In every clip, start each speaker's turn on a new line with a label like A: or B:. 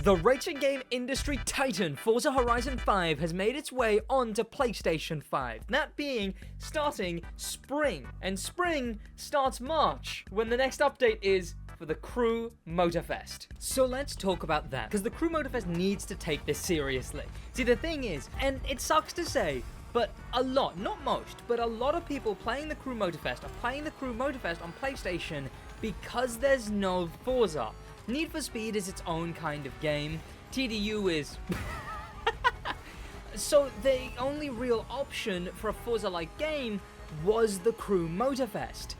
A: The racing game industry titan Forza Horizon 5 has made its way onto PlayStation 5, that being starting spring, and spring starts March, when the next update is for the Crew Motorfest. So let's talk about that, because the Crew Motorfest needs to take this seriously. See, the thing is, and it sucks to say, but a lot, not most, but a lot of people playing the Crew Motorfest are playing the Crew Motorfest on PlayStation because there's no Forza. Need for Speed is its own kind of game. TDU is... So the only real option for a Forza-like game was the Crew Motorfest.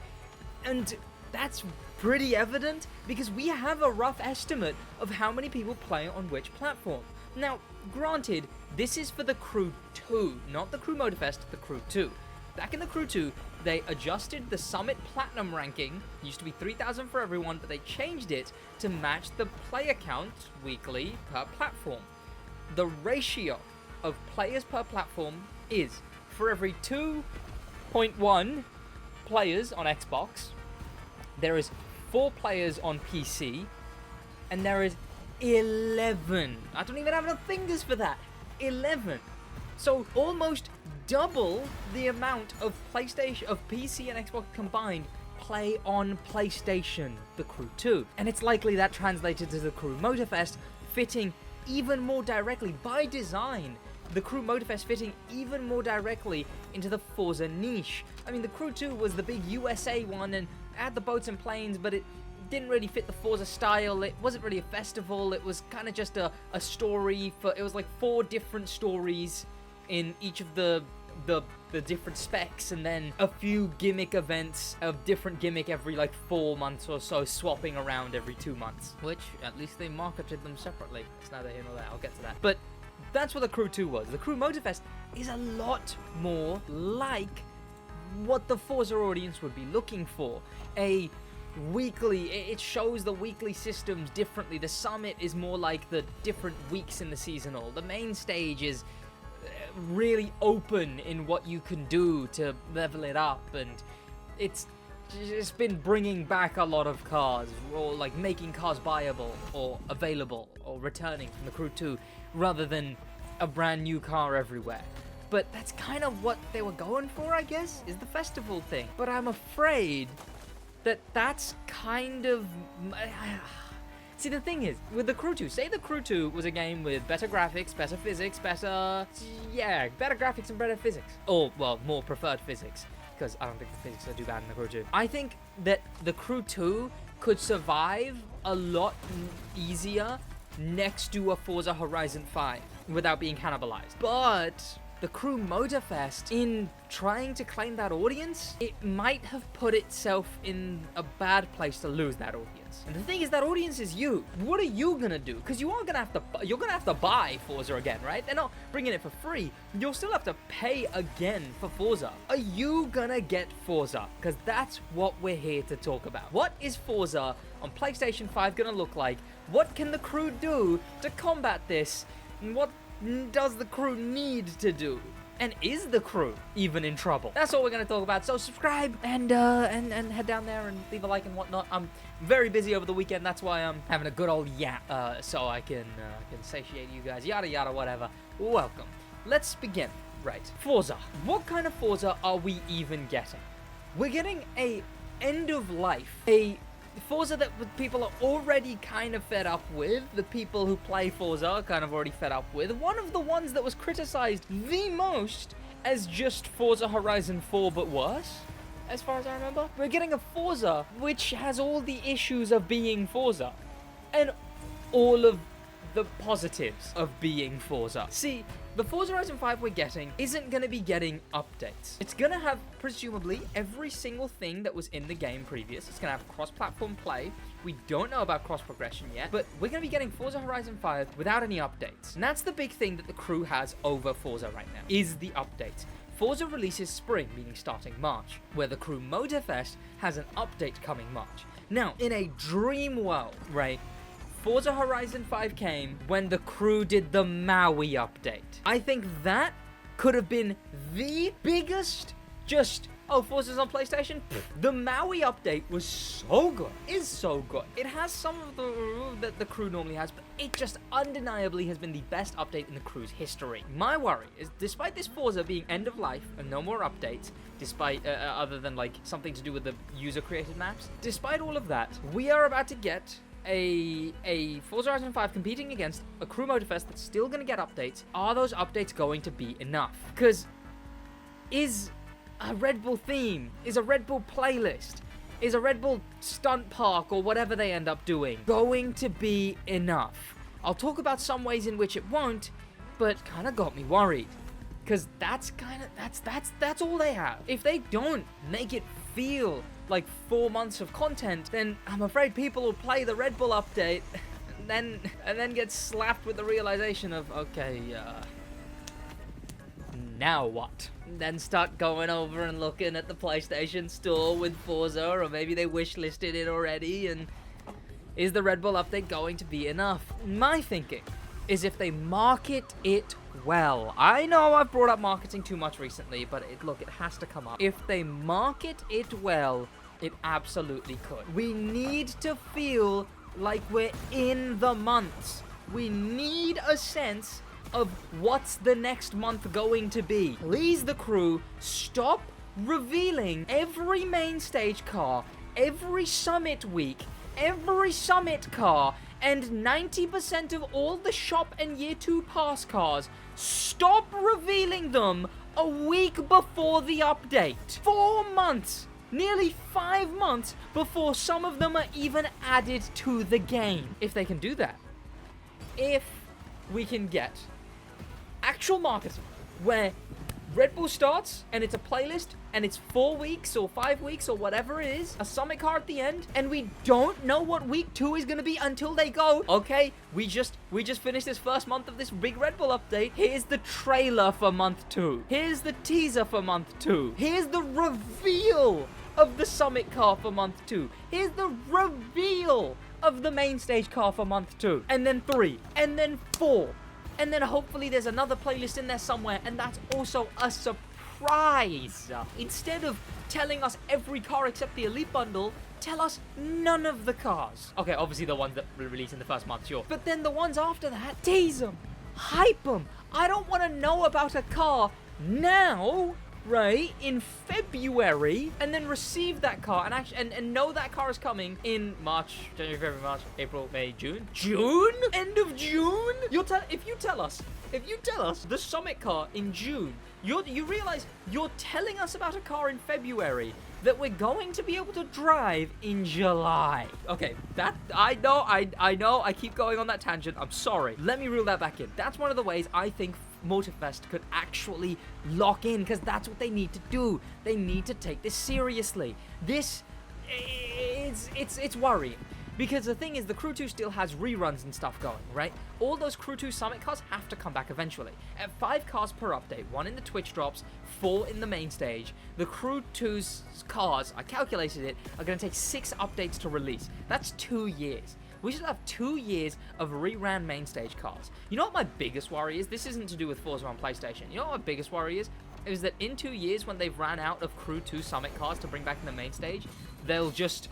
A: And that's pretty evident because we have a rough estimate of how many people play on which platform. Now, granted, this is for the Crew 2, not the Crew Motorfest, the Crew 2. Back in the Crew 2, they adjusted the Summit Platinum ranking. It used to be 3,000 for everyone, but they changed it to match the player count weekly per platform. The ratio of players per platform is, for every 2.1 players on Xbox, there is 4 players on PC, and there is 11. I don't even have enough fingers for that. 11. So almost double the amount of PlayStation, of PC and Xbox combined play on PlayStation, the Crew 2. And it's likely that translated to the Crew Motorfest fitting even more directly by design. The Crew Motorfest fitting even more directly into the Forza niche. I mean, the Crew 2 was the big USA one and had the boats and planes, but it didn't really fit the Forza style. It wasn't really a festival. It was kind of just a story for, it was like 4 different stories in each of the different specs, and then a few gimmick events of different gimmick every like 4 months or so, swapping around every 2 months, which at least they marketed them separately. It's neither here nor there, I'll get to that. But that's what the Crew 2 was. The Crew Motorfest is a lot more like what the Forza audience would be looking for. A weekly, it shows the weekly systems differently. The Summit is more like the different weeks in the seasonal. The main stage is really open in what you can do to level it up, and it's just been bringing back a lot of cars, or like making cars buyable or available or returning from the Crew 2 rather than a brand new car everywhere. But that's kind of what they were going for, I guess, is the festival thing. But I'm afraid that that's kind of... See, the thing is, with the Crew 2, say the Crew 2 was a game with better graphics, better physics, better graphics and better physics. Or, well, more preferred physics, because I don't think the physics are too bad in the Crew 2. I think that the Crew 2 could survive a lot easier next to a Forza Horizon 5 without being cannibalized. But the Crew Motorfest, in trying to claim that audience, it might have put itself in a bad place to lose that audience. And the thing is, that audience is you. What are you gonna do? Because you're gonna have to buy Forza again, right? They're not bringing it for free. You'll still have to pay again for Forza. Are you gonna get Forza? Because that's what we're here to talk about. What is Forza on PlayStation 5 gonna look like? What can the Crew do to combat this? And what does the Crew need to do? And is the Crew even in trouble? That's what we're going to talk about. So subscribe and head down there and leave a like and whatnot. I'm very busy over the weekend. That's why I'm having a good old yap, so I can satiate you guys. Yada yada whatever. Welcome. Let's begin. Right. Forza. What kind of Forza are we even getting? We're getting a end of life. A Forza that people are already kind of fed up with. The people who play Forza are kind of already fed up with. One of the ones that was criticized the most as just Forza Horizon 4 but worse, as far as I remember. We're getting a Forza which has all the issues of being Forza and all of the positives of being Forza. See, the Forza Horizon 5 we're getting isn't going to be getting updates. It's going to have, presumably, every single thing that was in the game previous. It's going to have cross-platform play. We don't know about cross-progression yet, but we're going to be getting Forza Horizon 5 without any updates. And that's the big thing that the Crew has over Forza right now, is the updates. Forza releases spring, meaning starting March, where the Crew Motorfest has an update coming March. Now, in a dream world, right, Forza Horizon 5 came when the Crew did the Maui update. I think that could have been the biggest just Oh, Forza's on PlayStation? The Maui update was so good. Is so good. It has some of the that the Crew normally has, but it just undeniably has been the best update in the Crew's history. My worry is, despite this Forza being end of life and no more updates, despite other than like something to do with the user-created maps, despite all of that, we are about to get a Forza Horizon 5 competing against a Crew Motorfest that's still going to get updates. Are those updates going to be enough? Because is a Red Bull theme, is a Red Bull playlist, is a Red Bull stunt park or whatever they end up doing going to be enough? I'll talk about some ways in which it won't, but kind of got me worried. Because that's all they have. If they don't make it feel like 4 months of content, then I'm afraid people will play the Red Bull update and then get slapped with the realization of, okay, now what? Then start going over and looking at the PlayStation Store with Forza, or maybe they wishlisted it already, and is the Red Bull update going to be enough? My thinking is if they market it well. I know I've brought up marketing too much recently, but look, it has to come up. If they market it well, it absolutely could. We need to feel like we're in the months. We need a sense of what's the next month going to be. Please, the Crew, stop revealing every main stage car, every summit week, every summit car, and 90% of all the shop and year 2 pass cars. Stop revealing them a week before the update. 4 months, nearly 5 months before some of them are even added to the game. If they can do that, if we can get actual marketing where Red Bull starts and it's a playlist and it's 4 weeks or 5 weeks or whatever it is, a summit car at the end, and we don't know what week 2 is going to be until they go, okay, we just finished this first month of this big Red Bull update. Here's the trailer for month 2. Here's the teaser for month 2. Here's the reveal of the summit car for month 2. Here's the reveal of the main stage car for month 2. And then 3. And then 4. And then hopefully there's another playlist in there somewhere, and that's also a surprise. Instead of telling us every car except the Elite Bundle, tell us none of the cars. Okay, obviously the ones that were released in the first month, sure. But then the ones after that, tease them, hype them. I don't want to know about a car now, right, in February, and then receive that car and know that car is coming in March, January, February, March, April, May, June. June? End of June? If you tell us the summit car in June, you realize you're telling us about a car in February that we're going to be able to drive in July. Okay, that I know I keep going on that tangent. I'm sorry. Let me reel that back in. That's one of the ways I think Motorfest could actually lock in, because that's what they need to do. They need to take this seriously. This it's worrying, because the thing is, the Crew 2 still has reruns and stuff going, right? All those Crew 2 summit cars have to come back eventually. At 5 cars per update, 1 in the Twitch drops, 4 in the main stage. The Crew 2's cars, I calculated it, are going to take 6 updates to release. That's 2 years. We should have 2 years of reran main stage cars. You know what my biggest worry is? This isn't to do with Forza on PlayStation. You know what my biggest worry is? Is that in 2 years, when they've ran out of Crew 2 summit cars to bring back in the main stage, they'll just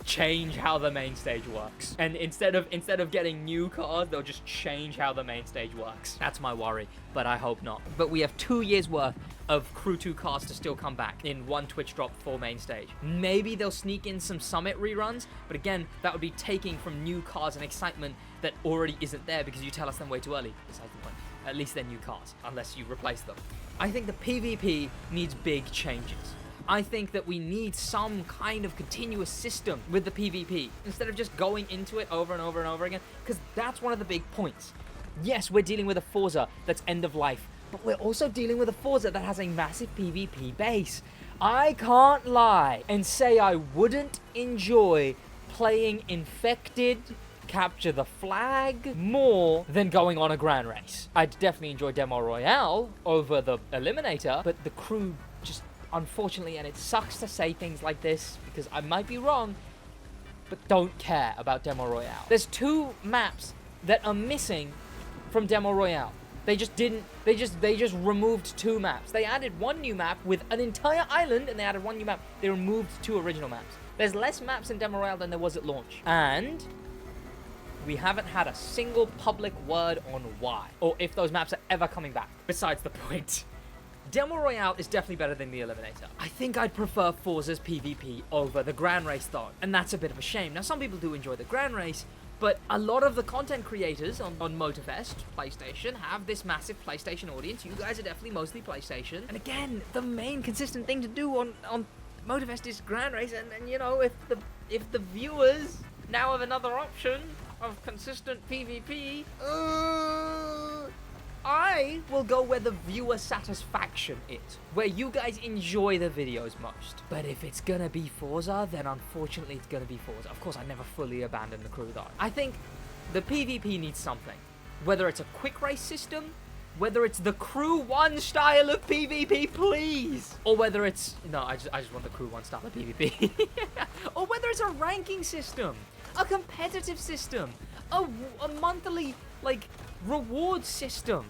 A: change how the main stage works. And instead of getting new cars, they'll just change how the main stage works. That's my worry, but I hope not. But we have 2 years worth of Crew 2 cars to still come back in 1 Twitch drop for main stage. Maybe they'll sneak in some summit reruns, but again, that would be taking from new cars and excitement that already isn't there because you tell us them way too early. Besides the point, at least they're new cars, unless you replace them. I think the PvP needs big changes. I think that we need some kind of continuous system with the PvP, instead of just going into it over and over and over again, because that's one of the big points. Yes, we're dealing with a Forza that's end of life, but we're also dealing with a Forza that has a massive PvP base. I can't lie and say I wouldn't enjoy playing Infected, Capture the Flag more than going on a grand race. I'd definitely enjoy Demo Royale over the Eliminator, but the Crew just, unfortunately, and it sucks to say things like this because I might be wrong, but don't care about Demo Royale. There's 2 maps that are missing from Demo Royale. They just didn't, they just removed 2 maps. They added 1 new map with an entire island, and they added 1 new map. They removed 2 original maps. There's less maps in Demo Royale than there was at launch. And we haven't had a single public word on why, or if those maps are ever coming back. Besides the point. Demo Royale is definitely better than the Eliminator. I think I'd prefer Forza's PvP over the Grand Race though, and that's a bit of a shame. Now, some people do enjoy the Grand Race, but a lot of the content creators on Motorfest, PlayStation, have this massive PlayStation audience. You guys are definitely mostly PlayStation. And again, the main consistent thing to do on Motorfest is Grand Race, and you know, if the viewers now have another option of consistent PvP, I will go where the viewer satisfaction is, where you guys enjoy the videos most. But if it's gonna be Forza, then unfortunately it's gonna be Forza. Of course, I never fully abandoned the crew though. I think the PvP needs something. Whether it's a quick race system, whether it's the Crew 1 style of PvP, please! Or whether it's... No, I just want the Crew 1 style of PvP. Or whether it's a ranking system, a competitive system, a monthly, like, reward system.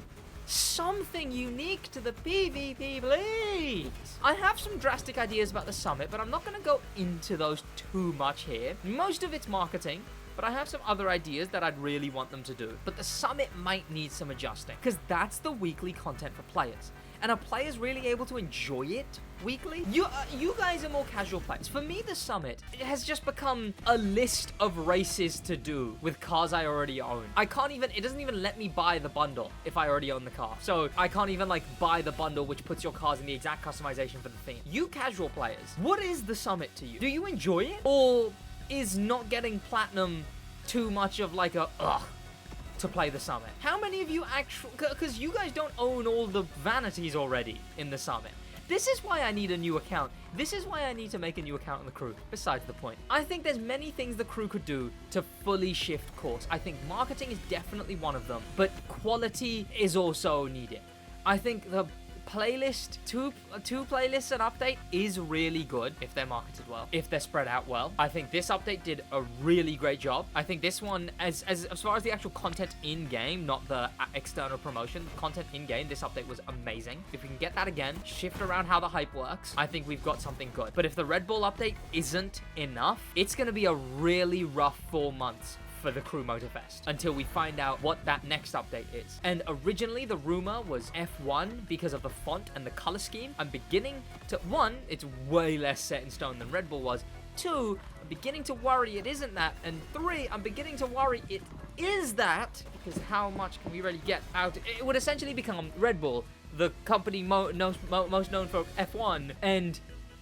A: Something unique to the PvP, please! I have some drastic ideas about the summit, but I'm not going to go into those too much here. Most of it's marketing, but I have some other ideas that I'd really want them to do. But the summit might need some adjusting, because that's the weekly content for players. And are players really able to enjoy it weekly? You guys are more casual players. For me, the summit, it has just become a list of races to do with cars I already own. It doesn't even let me buy the bundle if I already own the car. So I can't even like buy the bundle which puts your cars in the exact customization for the theme. You casual players, what is the summit to you? Do you enjoy it? Or is not getting platinum too much of like a ugh to play the summit? How many of you actually, because you guys don't own all the vanities already in the summit. This is why I need a new account. This is why I need to make a new account on the crew. Besides the point, I think there's many things the crew could do to fully shift course. I think marketing is definitely one of them, but quality is also needed. I think the playlist, two playlists an update is really good if they're marketed well, if they're spread out well. I think this update did a really great job. I think this one, as far as the actual content in game, not the external promotion, content in game, this update was amazing. If we can get that again, shift around how the hype works, I think we've got something good. But if the Red Bull update isn't enough, it's going to be a really rough 4 months for the Crew Motorfest until we find out what that next update is. And originally the rumor was F1 because of the font and the color scheme. I'm beginning to, 1, it's way less set in stone than Red Bull was. 2, I'm beginning to worry it isn't that. And 3, I'm beginning to worry it is that, because how much can we really get out? It would essentially become Red Bull, the company most known for F1, and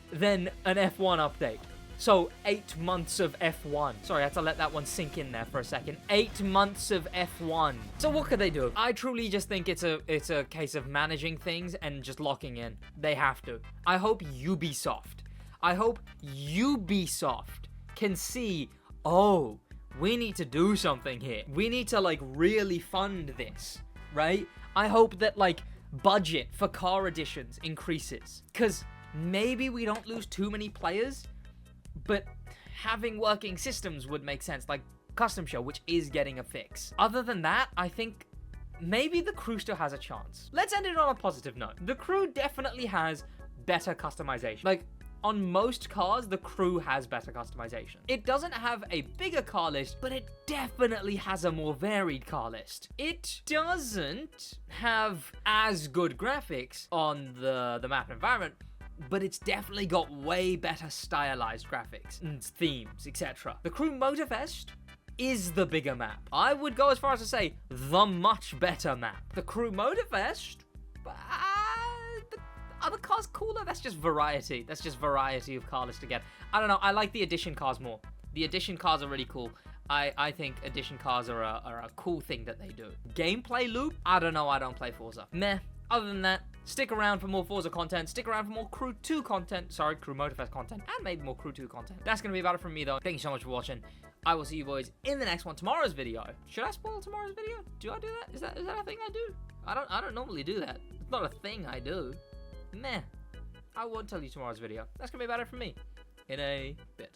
A: then an F1 update. So 8 months of F1. Sorry, I had to let that one sink in there for a second. 8 months of F1. So what could they do? I truly just think it's a case of managing things and just locking in. They have to. I hope Ubisoft can see, oh, we need to do something here. We need to like really fund this, right? I hope that like budget for car editions increases, because maybe we don't lose too many players, but having working systems would make sense, like Custom Show, which is getting a fix. Other than that, I think maybe the crew still has a chance. Let's end it on a positive note. The crew definitely has better customization. Like, on most cars, the crew has better customization. It doesn't have a bigger car list, but it definitely has a more varied car list. It doesn't have as good graphics on the map environment, but it's definitely got way better stylized graphics and themes, etc. The Crew Motorfest is the bigger map. I would go as far as to say the much better map. The Crew Motorfest, are the cars cooler? That's just variety. That's just variety of car list again. I don't know. I like the edition cars more. The edition cars are really cool. I think edition cars are a cool thing that they do. Gameplay loop? I don't know. I don't play Forza. Meh. Other than that, stick around for more Forza content, stick around for more Crew 2 content, sorry, Crew Motorfest content, and maybe more Crew 2 content. That's going to be about it from me, though. Thank you so much for watching. I will see you boys in the next one, tomorrow's video. Should I spoil tomorrow's video? Do I do that? Is that a thing I do? I don't normally do that. It's not a thing I do. Meh. I won't tell you tomorrow's video. That's going to be about it from me. In a bit.